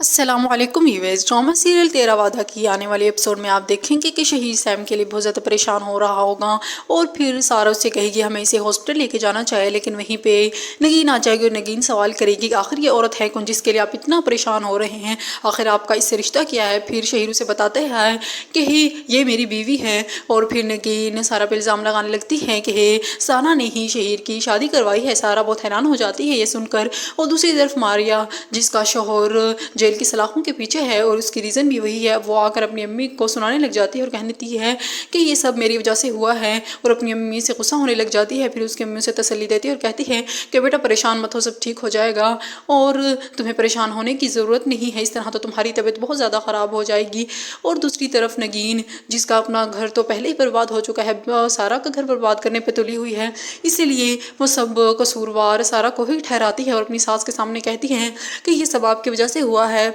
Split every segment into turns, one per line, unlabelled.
السلام علیکم waves, drama serial تیرا وعدہ کی آنے والے ایپیسوڈ میں آپ دیکھیں گے کہ شہید سیم کے لیے بہت زیادہ پریشان ہو رہا ہوگا اور پھر سارا اس سے کہے گی ہمیں اسے ہاسپٹل لے کے جانا چاہے، لیکن وہیں پہ نگین آ جائے گی اور نگین سوال کرے گی کہ آخر یہ عورت ہے کون جس کے لیے آپ اتنا پریشان ہو رہے ہیں، آخر آپ کا اس سے رشتہ کیا ہے؟ پھر شہید اسے بتاتے ہیں کہ یہ میری بیوی ہے، اور پھر نگین سارا پہ الزام لگانے لگتی ہے کہ سانا نے ہی شہید کی شادی کروائی ہے۔ سارا بہت حیران ہو جاتی ہے یہ سن کر، اور دوسری طرف ماریا جس کا شوہر جیل کی سلاخوں کے پیچھے ہے اور اس کی ریزن بھی وہی ہے، وہ آ کر اپنی امی کو سنانے لگ جاتی ہے اور کہتی ہے کہ یہ سب میری وجہ سے ہوا ہے، اور اپنی امی سے غصہ ہونے لگ جاتی ہے۔ پھر اس کی امی اسے تسلی دیتی ہے اور کہتی ہے کہ بیٹا پریشان مت ہو، سب ٹھیک ہو جائے گا اور تمہیں پریشان ہونے کی ضرورت نہیں ہے، اس طرح تو تمہاری طبیعت بہت زیادہ خراب ہو جائے گی۔ اور دوسری طرف نگین جس کا اپنا گھر تو پہلے ہی برباد ہو چکا ہے، سارا کا گھر برباد کرنے پہ تلی ہوئی ہے، اسی لیے وہ سب قصوروار سارا کو ہی ٹھہراتی ہے اور اپنی ساس کے سامنے کہتی ہیں کہ یہ سب آپ کی وجہ سے ہوا ہے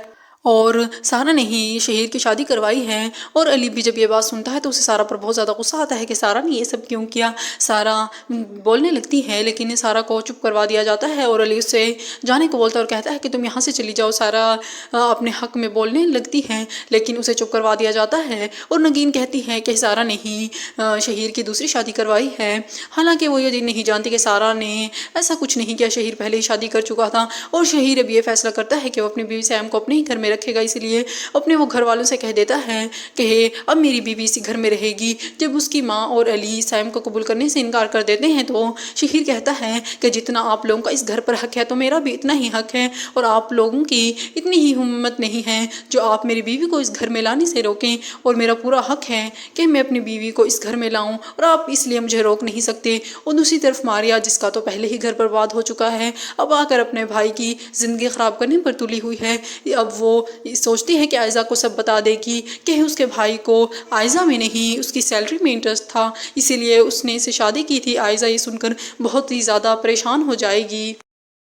اور سارا نے ہی شہید کی شادی کروائی ہے۔ اور علی بھی جب یہ بات سنتا ہے تو اسے سارا پر بہت زیادہ غصہ آتا ہے کہ سارا نے یہ سب کیوں کیا۔ سارا بولنے لگتی ہے لیکن سارا کو چپ کروا دیا جاتا ہے اور علی اس سے جانے کو بولتا ہے اور کہتا ہے کہ تم یہاں سے چلی جاؤ۔ سارا اپنے حق میں بولنے لگتی ہے لیکن اسے چپ کروا دیا جاتا ہے، اور نگین کہتی ہے کہ سارا نے ہی شہید کی دوسری شادی کروائی ہے، حالانکہ وہ یہ نہیں جانتی کہ سارا نے ایسا کچھ نہیں کیا، شہید پہلے ہی شادی کر چکا تھا۔ اور شہید اب یہ فیصلہ کرتا ہے کہ وہ اپنی بیوی سیم کو اپنے ہی گھر میں رکھے گا، اسی لیے اپنے وہ گھر والوں سے کہہ دیتا ہے کہ اب میری بیوی اسی گھر میں رہے گی۔ جب اس کی ماں اور علی سیم کو قبول کرنے سے انکار کر دیتے ہیں تو شہید کہتا ہے کہ جتنا آپ لوگوں کا اس گھر پر حق ہے تو میرا بھی اتنا ہی حق ہے، اور آپ لوگوں کی اتنی ہی ہمت نہیں ہے جو آپ میری بیوی کو اس گھر میں لانے سے روکیں، اور میرا پورا حق ہے کہ میں اپنی بیوی کو اس گھر میں لاؤں اور آپ اس لیے مجھے روک نہیں سکتے۔ اور دوسری طرف ماریا جس کا تو پہلے ہی گھر برباد ہو چکا ہے، اب آ کر اپنے بھائی کی زندگی خراب کرنے پر تلی ہوئی ہے۔ اب وہ سوچتی ہے کہ آئزہ کو سب بتا دے گی کہ اس کے بھائی کو آئزہ میں نہیں اس کی سیلری میں انٹرسٹ تھا، اسی لیے اس نے اسے شادی کی تھی۔ آئزہ یہ سن کر بہت ہی زیادہ پریشان ہو جائے گی۔